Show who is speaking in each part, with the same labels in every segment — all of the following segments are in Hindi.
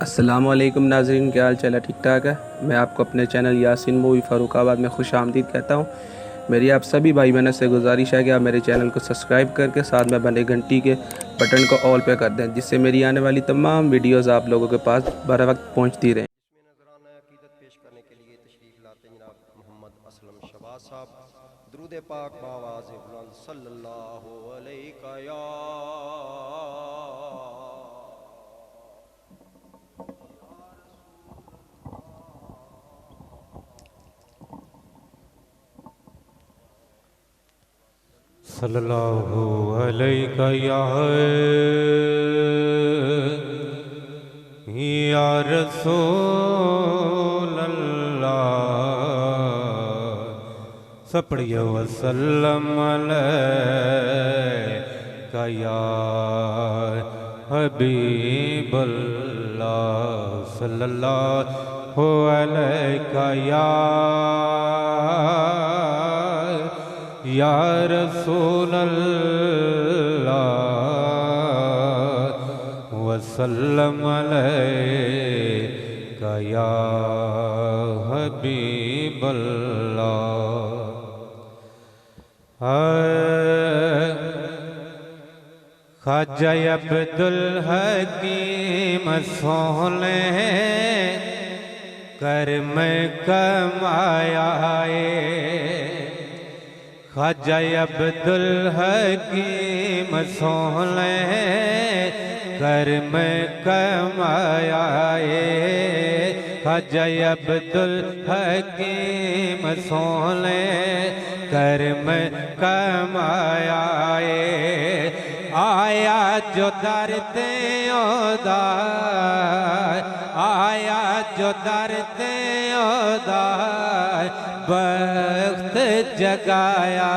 Speaker 1: अस्सलाम वालेकुम नाज़रीन, क्या हाल चाल है? ठीक ठाक है। मैं आपको अपने चैनल यासीन मूवी फ़ारुखाबाद में खुश आमदीद कहता हूँ। मेरी आप सभी भाई बहनों से गुजारिश है कि आप मेरे चैनल को सब्सक्राइब करके साथ में बने घंटी के बटन को ऑल पे कर दें, जिससे मेरी आने वाली तमाम वीडियोज़ आप लोगों के पास बर वक्त पहुँचती रहें।
Speaker 2: इसमें नजराना अकीदत पेश करने के लिए तशरीफ लाते हैं जनाब मोहम्मद असलम शहबाज साहब। दुरूद पाक बावाज़ बुलंद सल्लल्लाहु अलैहि या
Speaker 3: सल्लल्लाहु अलैहि या रसूल अल्लाह। सपड़ियो वसल्लम अलैका या हबीब अल्लाह। सल्लल्लाहु अलैका या रसूल अल्लाह वसल्लम अलैका या हबीब अल्लाह। ख्वाजा अब्दुल हकीम सोहले कर में कमाया ख्वाजा अब्दुल हकीम सोहले कर में कमाया ख्वाजा अब्दुल हकीम सोहले कर में कमाया आया जो दरते ओदार आया जो दरते ओदार बख्त जगाया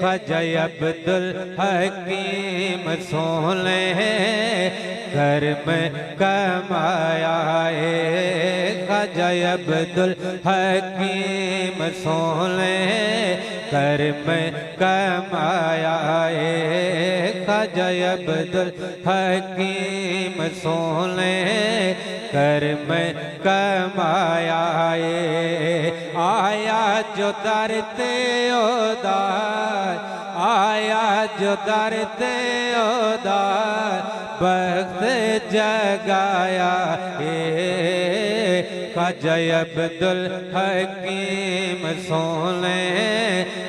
Speaker 3: ख्वाजा अब्दुल हकीम सोहले घर में कमाया ख्वाजा अब्दुल हकीम सोहले घर में कमाया ख्वाजा अब्दुल हकीम सोहले घर में कमाया आया जो दरते ओदार आया जो दरते ओदार बख्त जगाया ख्वाजा अब्दुल हकीम सोहले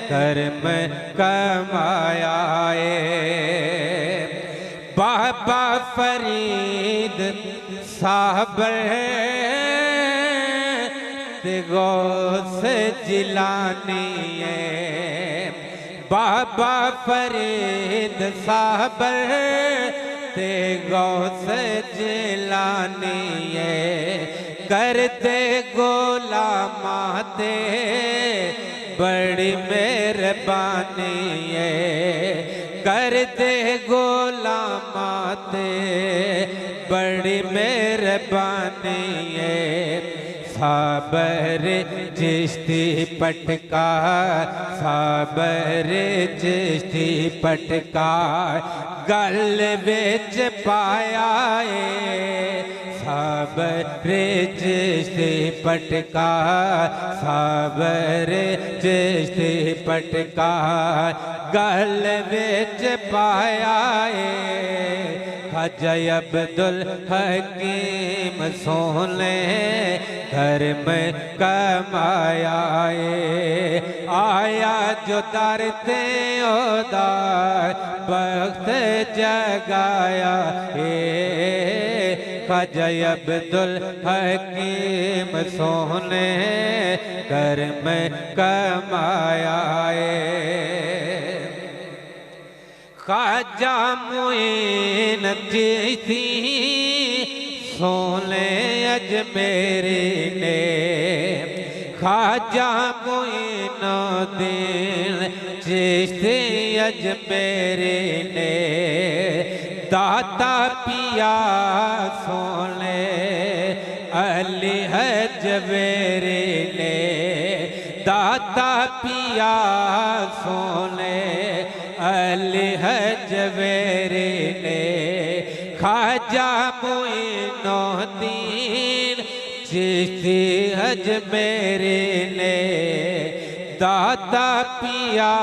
Speaker 3: घर में कमाया बाबा फरीद साहब गौस जिलानी बाबा फरीद साहब ते गौस जिलानी करते गोलामाते बड़ी मेहरबानी करते गोलामाते बड़ी मेहरबानी साबर चिश्ती पटका साबर चिश्ती पटका गल बिच पाया साबर चिश्ती पटका साबर चिश्ती पटका गल बिच पाया ख्वाजा अब्दुल हकीम सोहले घर में कमाया आया जो दरते ओदार बख्त जगाया ख्वाजा अब्दुल हकीम सोहले घर में कमाया ख्वाजा मुईन थी सोहले अजमेरी ने ख्वाजा मुईनुद्दीन चिश्ती अजमेरी ने दाता पिया सोहले अली हजवेरी ने दाता पिया सोहले अली हजवेरी ने खा ख्वाजा मोइनुद्दीन चिश्ती अजमेरी ने दाता पिया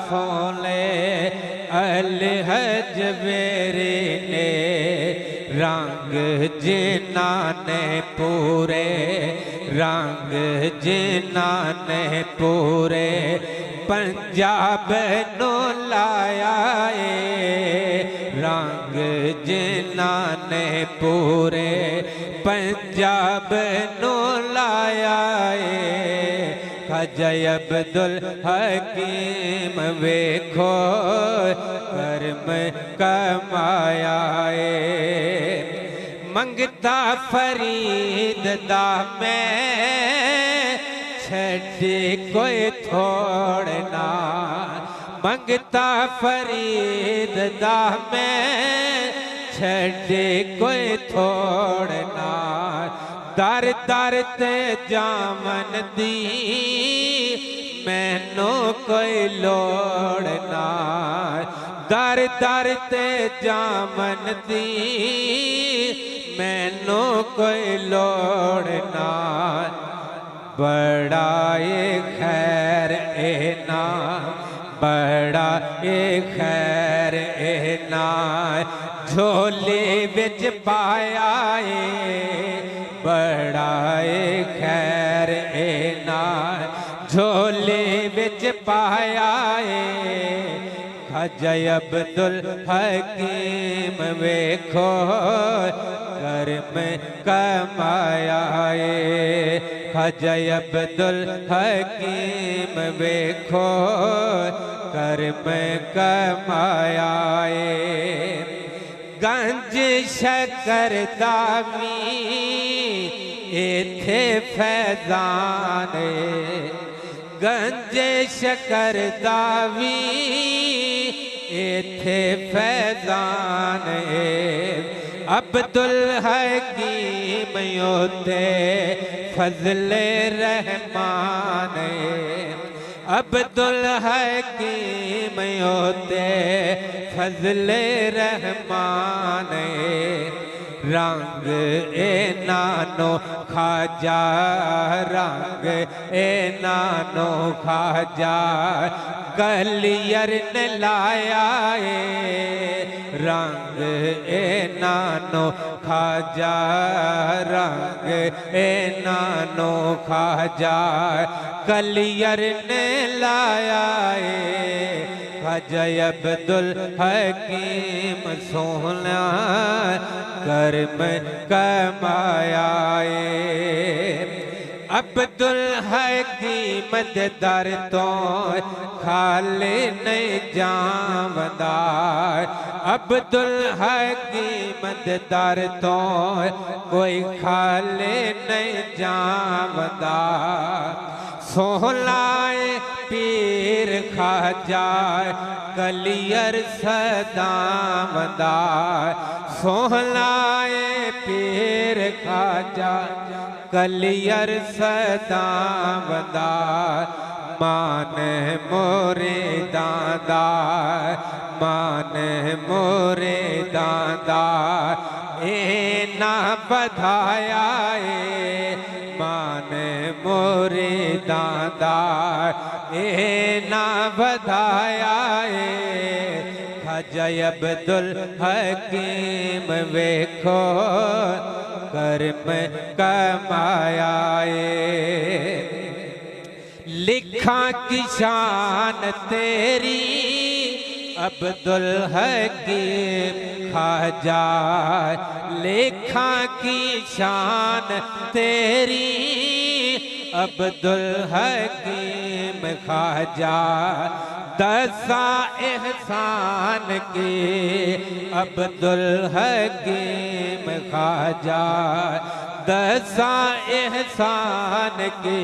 Speaker 3: सोले अली अजमेरी ने रंग जिन्ना ने पूरे रंग जिन्ना ने पूरे पंजाब नो लाया रंग जिन्ना ने पूरे पंजाब नो लाया ख्वाजा अब्दुल हकीम वेखो कर्म कमाया मंगता फरीद दा मैं छड़ी कोई थोड़ना मंगता फरीद दा मैं छड़ी कोई थोड़ना दर दर ते जावन दी मैनू कोई लोड़ना दर दर ते जावन दी मैनू कोई लोड़ना बड़ा खैर ए ना बड़ा खैर ए ना झोले बिच पाया बड़ा खैर ए ना झोले बिच पाया ख्वाजा अब्दुल हकीम वेखो कर्म कमाया ख्वाजा अब्दुल हकीम वेखो कर्म कमाया गंज शकर दावी इथे फैजान गंज शकर दावी इथे फैजान अब्दुल हकीम योते फजले रहमान अब्दुल हकीम योते फजले रहमान रंग ए नानो ख्वाजा रंग ए नानो ख्वाजा गलियर ने लाया रंग ए नानो ख्वाजा रंग ए नानो ख्वाजा गलियर ने लाया ख्वाजा अब्दुल हकीम सोना कर्म कमाया अब्दुल हकीम दर तो खाली नहीं जावदा अब्दुल हकीम दर तो कोई खाली नहीं जावदा सोहलाए पीर ख्वाजा कलियर सदावदा सोहलाए पीर ख्वाजा कलियर सदावदा मान मोरे दादा मान मोरे दादा ए ना बधाया मान मोरे दादा ए ना बधाया ख्वाजा अब्दुल हकीम वेखो कर्म कमाया लिखा की शान तेरी अब्दुल हकीम ख्वाजा लिखा की शान तेरी अब्दुल हकीम ख्वाजा दसा एहसान के अब्दुल हकीम ख्वाजा दसा एहसान के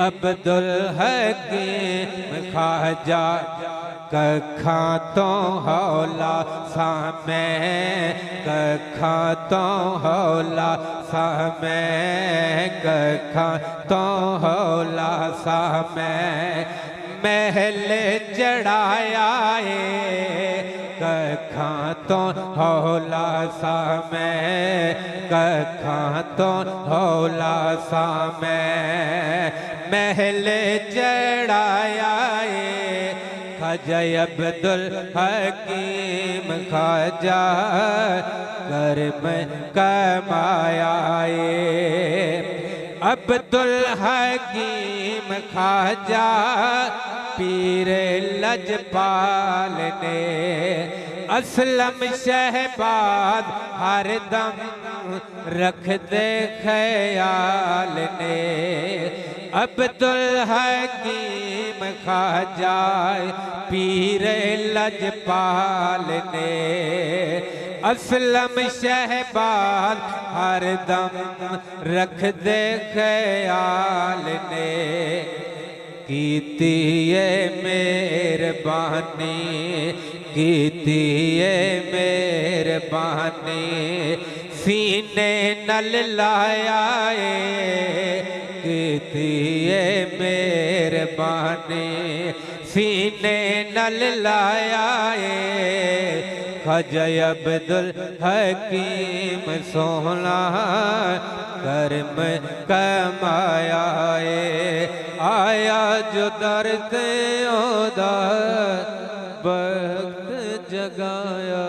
Speaker 3: अब्दुल हकीम ख्वाजा कखा तो हौला सामे कखा तो हौला सामे कखा तो हौला सामे महल चढ़ाया कखा तो हौला सा मैं, कखां तो हौला सा मैं, महल चढ़ाया ख्वाजा अब्दुल हकीम ख्वाजा कर्म कमाया अब्दुल हकीम ख्वाजा पीर लजपाल ने असलम शहबाज हर दम रख दे ख्याल ने अब्दुल हकीम ख्वाजा पीर लजपाल ने असलम शहबाज हर दम रख दे ख्याल ने कीती ये मेहरबानी कीती ये मेहरबानी सीने नल लाया कीती ये मेहरबानी सीने नल लाया ख्वाजा अब्दुल हकीम सोहना कर्म कमाया आया जो दर ते ओदा वक्त जगाया